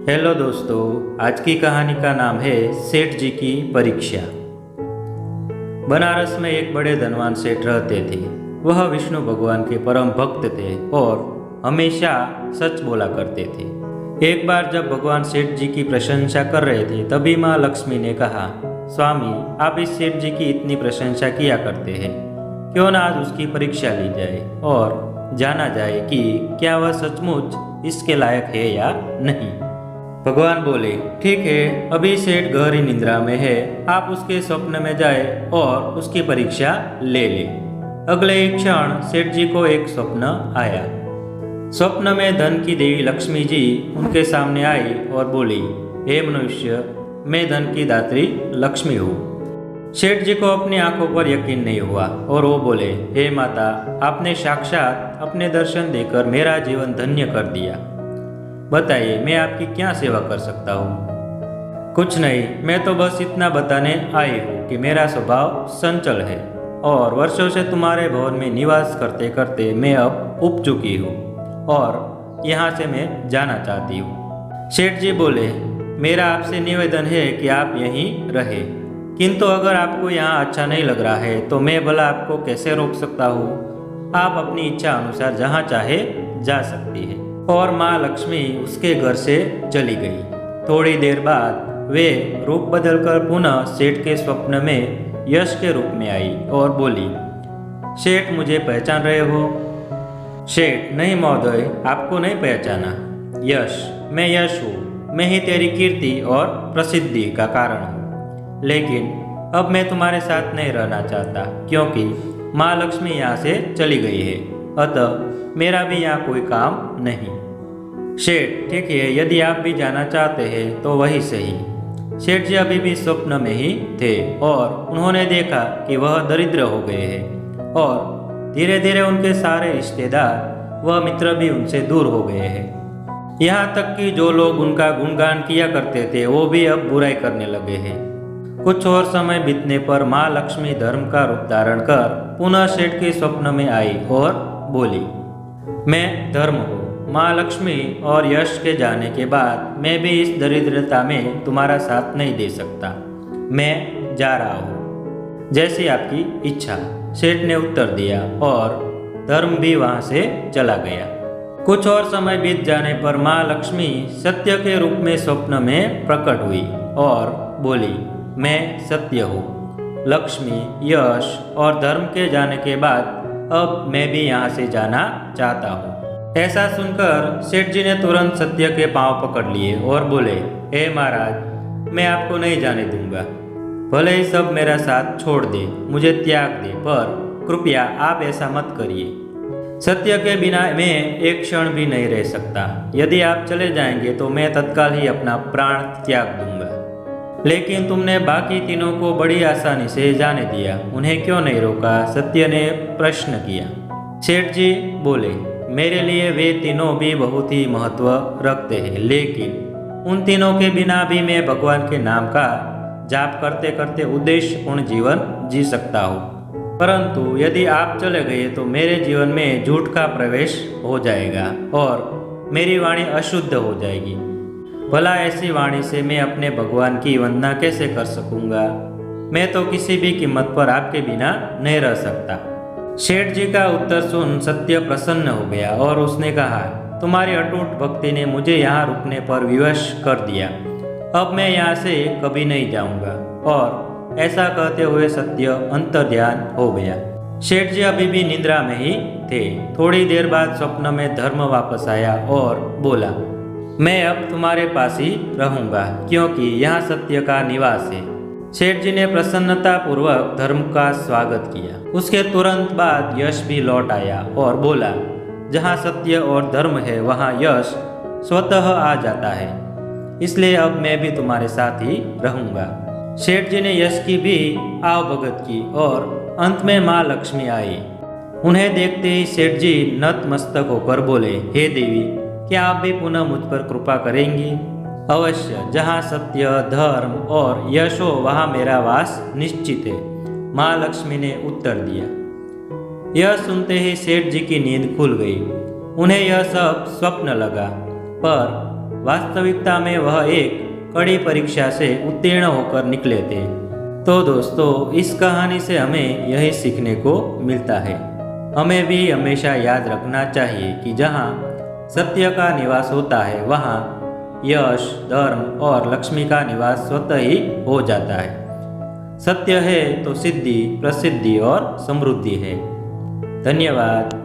Hello दोस्तों, आज की कहानी का नाम है सेठ जी की परीक्षा। बनारस में एक बड़े धनवान सेठ रहते थे। वह विष्णु भगवान के परम भक्त थे और हमेशा सच बोला करते थे। एक बार जब भगवान सेठ जी की प्रशंसा कर रहे थे, तभी माँ लक्ष्मी ने कहा, स्वामी, आप इस सेठ जी की इतनी प्रशंसा किया करते हैं, क्यों ना आज उसकी परीक्षा ली जाए और जाना जाए कि क्या वह सचमुच इसके लायक है या नहीं। भगवान बोले, ठीक है, अभी सेठ गहरी निद्रा में है, आप उसके स्वप्न में जाए और उसकी परीक्षा ले ले। अगले एक क्षण सेठ जी को एक स्वप्न आया। स्वप्न में धन की देवी लक्ष्मी जी उनके सामने आई और बोली, हे मनुष्य, मैं धन की दात्री लक्ष्मी हूँ। सेठ जी को अपनी आंखों पर यकीन नहीं हुआ और वो बोले, हे माता, आपने साक्षात अपने दर्शन देकर मेरा जीवन धन्य कर दिया। बताइए, मैं आपकी क्या सेवा कर सकता हूँ। कुछ नहीं, मैं तो बस इतना बताने आई हूँ कि मेरा स्वभाव संचल है और वर्षों से तुम्हारे भवन में निवास करते करते मैं अब उब चुकी हूँ और यहाँ से मैं जाना चाहती हूँ। सेठ जी बोले, मेरा आपसे निवेदन है कि आप यहीं रहे, किंतु अगर आपको यहाँ अच्छा नहीं लग रहा है तो मैं भला आपको कैसे रोक सकता हूँ। आप अपनी इच्छा अनुसार जहाँ चाहे जा सकती है। और माँ लक्ष्मी उसके घर से चली गई। थोड़ी देर बाद वे रूप बदलकर पुनः सेठ के स्वप्न में यश के रूप में आई और बोली, सेठ, मुझे पहचान रहे हो। सेठ, नहीं महोदय, आपको नहीं पहचाना। यश, मैं यश हूँ, मैं ही तेरी कीर्ति और प्रसिद्धि का कारण हूँ। लेकिन अब मैं तुम्हारे साथ नहीं रहना चाहता, क्योंकि माँ लक्ष्मी यहाँ से चली गई है, अतः मेरा भी यहाँ कोई काम नहीं। सेठ, ठीक है, यदि आप भी जाना चाहते हैं तो वही सही। सेठ जी अभी भी स्वप्न में ही थे और उन्होंने देखा कि वह दरिद्र हो गए हैं और धीरे धीरे उनके सारे रिश्तेदार व मित्र भी उनसे दूर हो गए हैं। यहाँ तक कि जो लोग उनका गुणगान किया करते थे वो भी अब बुराई करने लगे हैं। कुछ और समय बीतने पर माँ लक्ष्मी धर्म का रूप धारण कर पुनः सेठ के स्वप्न में आई और बोली, मैं धर्म हूँ। माँ लक्ष्मी और यश के जाने के बाद मैं भी इस दरिद्रता में तुम्हारा साथ नहीं दे सकता। मैं जा रहा हूँ, जैसी आपकी इच्छा। सेठ ने उत्तर दिया और धर्म भी वहाँ से चला गया। कुछ और समय बीत जाने पर माँ लक्ष्मी सत्य के रूप में स्वप्न में प्रकट हुई और बोली, मैं सत्य हूँ। लक्ष्मी, यश और धर्म के जाने के बाद अब मैं भी यहाँ से जाना चाहता हूँ। ऐसा सुनकर सेठ जी ने तुरंत सत्य के पांव पकड़ लिए और बोले, हे महाराज, मैं आपको नहीं जाने दूंगा। भले ही सब मेरा साथ छोड़ दे, मुझे त्याग दे, पर कृपया आप ऐसा मत करिए। सत्य के बिना मैं एक क्षण भी नहीं रह सकता। यदि आप चले जाएंगे तो मैं तत्काल ही अपना प्राण त्याग दूंगा। लेकिन तुमने बाकी तीनों को बड़ी आसानी से जाने दिया, उन्हें क्यों नहीं रोका? सत्य ने प्रश्न किया। सेठ जी बोले, मेरे लिए वे तीनों भी बहुत ही महत्व रखते हैं, लेकिन उन तीनों के बिना भी मैं भगवान के नाम का जाप करते करते उद्देश्यपूर्ण जीवन जी सकता हूँ। परंतु यदि आप चले गए तो मेरे जीवन में झूठ का प्रवेश हो जाएगा और मेरी वाणी अशुद्ध हो जाएगी। भला ऐसी वाणी से मैं अपने भगवान की वंदना कैसे कर सकूंगा? मैं तो किसी भी कीमत पर आपके बिना नहीं रह सकता। सेठ जी का उत्तर सुन सत्य प्रसन्न हो गया और उसने कहा, तुम्हारी अटूट भक्ति ने मुझे यहाँ रुकने पर विवश कर दिया। अब मैं यहाँ से कभी नहीं जाऊँगा। और ऐसा कहते हुए सत्य अंतर्ध्यान हो गया। सेठ जी अभी भी निद्रा में ही थे। थोड़ी देर बाद स्वप्न में धर्म वापस आया और बोला, मैं अब तुम्हारे पास ही रहूँगा, क्योंकि यहाँ सत्य का निवास है। सेठ जी ने प्रसन्नता पूर्वक धर्म का स्वागत किया। उसके तुरंत बाद यश भी लौट आया और बोला, जहाँ सत्य और धर्म है वहाँ यश स्वतः आ जाता है, इसलिए अब मैं भी तुम्हारे साथ ही रहूँगा। सेठ जी ने यश की भी आवभगत की और अंत में माँ लक्ष्मी आई। उन्हें देखते ही सेठ जी नतमस्तक होकर बोले, हे देवी, क्या आप भी पुनः मुझ पर कृपा करेंगी? अवश्य, जहाँ सत्य, धर्म और यश हो वहाँ मेरा वास निश्चित है, माँ लक्ष्मी ने उत्तर दिया। यह सुनते ही सेठ जी की नींद खुल गई। उन्हें यह सब स्वप्न लगा, पर वास्तविकता में वह एक कड़ी परीक्षा से उत्तीर्ण होकर निकले थे। तो दोस्तों, इस कहानी से हमें यही सीखने को मिलता है। हमें भी हमेशा याद रखना चाहिए कि जहाँ सत्य का निवास होता है वहाँ यश, धर्म और लक्ष्मी का निवास स्वतः ही हो जाता है। सत्य है तो सिद्धि, प्रसिद्धि और समृद्धि है। धन्यवाद।